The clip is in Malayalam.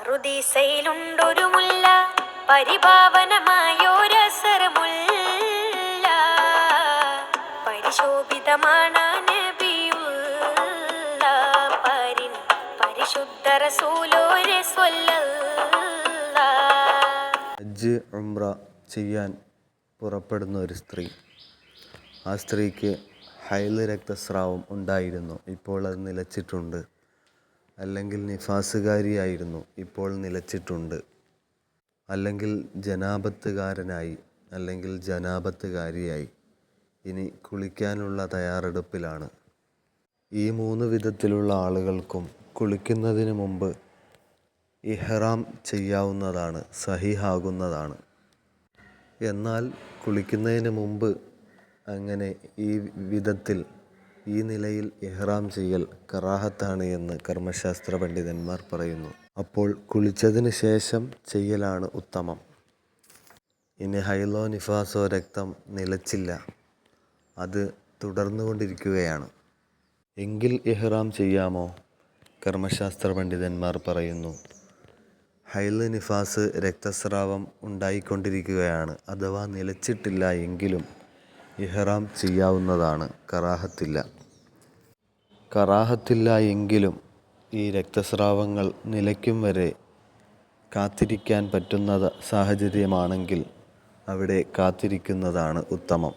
പറുദീസയിലുണ്ടൊരു മുല്ല, പരിപാവനമായൊരസരമുല്ല, പരിശോഭിതമാണ് നബിയുള്ള പരിൻ പരിശുദ്ധ റസൂലോരെ സ്വല്ലല്ലാഹ്. ഹജ്ജ് ഉംറ ചെയ്യാൻ പുറപ്പെടുന്ന ഒരു സ്ത്രീ, ആ സ്ത്രീക്ക് ഹൈല് രക്തസ്രാവം ഉണ്ടായിരുന്നു, ഇപ്പോൾ അത് നിലച്ചിട്ടുണ്ട്. അല്ലെങ്കിൽ നിഫാസുകാരിയായിരുന്നു, ഇപ്പോൾ നിലച്ചിട്ടുണ്ട്. അല്ലെങ്കിൽ ജനാപത്തുകാരനായി, അല്ലെങ്കിൽ ജനാപത്തുകാരിയായി, ഇനി കുളിക്കാനുള്ള തയ്യാറെടുപ്പിലാണ്. ഈ 3 വിധത്തിലുള്ള ആളുകൾക്കും കുളിക്കുന്നതിന് മുമ്പ് ഇഹ്റാം ചെയ്യാവുന്നതാണ്, സഹിഹാകുന്നതാണ്. എന്നാൽ കുളിക്കുന്നതിന് മുമ്പ് അങ്ങനെ ഈ വിധത്തിൽ, ഈ നിലയിൽ ഇഹ്റാം ചെയ്യൽ കറാഹത്താണ് എന്ന് കർമ്മശാസ്ത്ര പണ്ഡിതന്മാർ പറയുന്നു. അപ്പോൾ കുളിച്ചതിന് ശേഷം ചെയ്യലാണ് ഉത്തമം. ഇനി ഹൈലോ നിഫാസോ രക്തം നിലച്ചില്ല, അത് തുടർന്നുകൊണ്ടിരിക്കുകയാണ് എങ്കിൽ ഇഹ്റാം ചെയ്യാമോ? കർമ്മശാസ്ത്ര പണ്ഡിതന്മാർ പറയുന്നു, ഹൈല് നിഫാസ് രക്തസ്രാവം ഉണ്ടായിക്കൊണ്ടിരിക്കുകയാണ്, അഥവാ നിലച്ചിട്ടില്ല എങ്കിലും ഇഹ്റാം ചെയ്യാവുന്നതാണ്, കറാഹത്തില്ല എങ്കിലും ഈ രക്തസ്രാവങ്ങൾ നിലയ്ക്കും വരെ കാത്തിരിക്കാൻ പറ്റുന്ന സാഹചര്യമാണെങ്കിൽ അവിടെ കാത്തിരിക്കുന്നതാണ് ഉത്തമം.